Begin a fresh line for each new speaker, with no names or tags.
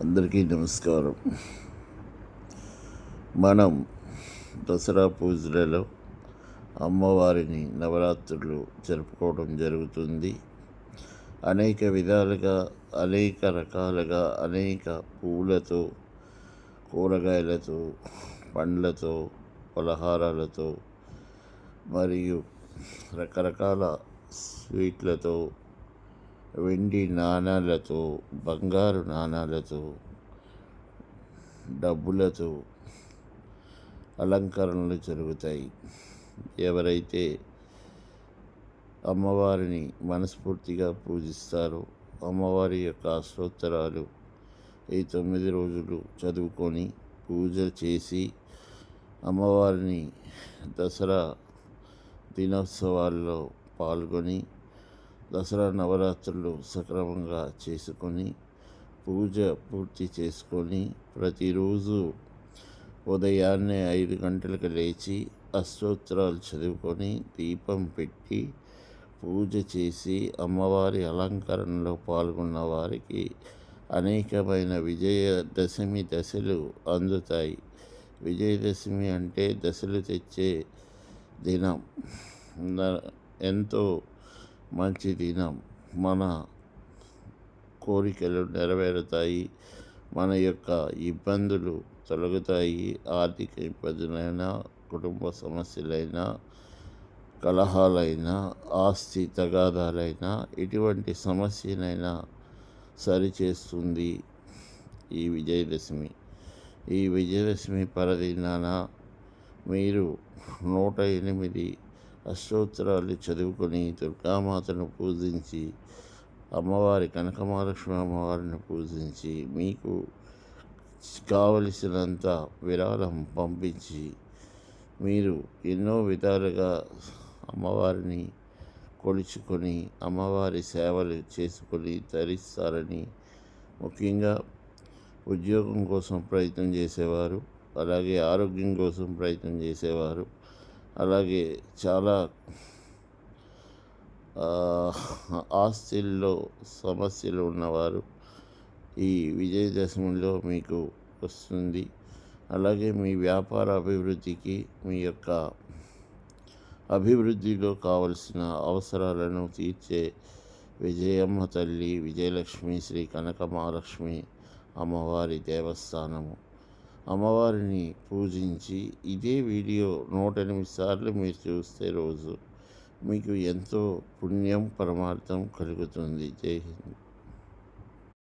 అందరికీ నమస్కారం. మనం దసరా పూజలలో అమ్మవారిని నవరాత్రులు జరుపుకోవడం జరుగుతుంది. అనేక విధాలుగా, అనేక రకాలుగా, అనేక పూలతో, కూరగాయలతో, పండ్లతో, పలహారాలతో మరియు రకరకాల స్వీట్లతో, వెండి నాణాలతో, బంగారు నాణాలతో, డబ్బులతో అలంకరణలు జరుగుతాయి. ఎవరైతే అమ్మవారిని మనస్ఫూర్తిగా పూజిస్తారో అమ్మవారి యొక్క అష్టోత్తరాలు ఈ 9 రోజులు చదువుకొని పూజ చేసి అమ్మవారిని దసరా దినోత్సవాల్లో పాల్గొని దసరా నవరాత్రులు సక్రమంగా చేసుకొని పూజ పూర్తి చేసుకొని ప్రతిరోజు ఉదయాన్నే 5 గంటలకు లేచి అష్టోత్తరాలు చదువుకొని దీపం పెట్టి పూజ చేసి అమ్మవారి అలంకరణలో పాల్గొన్న వారికి అనేకమైన విజయదశమి దశలు అందుతాయి. విజయదశమి అంటే దశలు తెచ్చే దినం. ఎంతో మంచి దినం. మన కోరికలు నెరవేరుతాయి, మన యొక్క ఇబ్బందులు తొలగుతాయి. ఆర్థిక ఇబ్బందులైనా, కుటుంబ సమస్యలైనా, కలహాలైనా, ఆస్తి తగాదాలైనా, ఎటువంటి సమస్యనైనా సరిచేస్తుంది ఈ విజయదశమి. ఈ విజయదశమి పర్వదినాన మీరు 108 అష్టోత్తరాలు చదువుకొని దుర్గామాతను పూజించి అమ్మవారి కనకమహాలక్ష్మి అమ్మవారిని పూజించి మీకు కావలసినంత విరాళం పంపించి మీరు ఎన్నో విధాలుగా అమ్మవారిని కొలుచుకొని అమ్మవారి సేవలు చేసుకొని తరిస్తారని, ముఖ్యంగా ఉద్యోగం కోసం ప్రయత్నం చేసేవారు, అలాగే ఆరోగ్యం కోసం ప్రయత్నం చేసేవారు, అలాగే చాలా ఆస్తుల్లో సమస్యలు ఉన్నవారు ఈ విజయదశమిలో మీకు వస్తుంది. అలాగే మీ వ్యాపార అభివృద్ధికి, మీ యొక్క అభివృద్ధిలో కావలసిన అవసరాలను తీర్చే విజయమ్మ తల్లి, విజయలక్ష్మి, శ్రీ కనకమహాలక్ష్మి అమ్మవారి దేవస్థానము. అమ్మవారిని పూజించి ఇదే వీడియో 108 సార్లు మీరు చూస్తే రోజు మీకు ఎంతో పుణ్యం, పరమార్థం కలుగుతుంది. జై హింద్.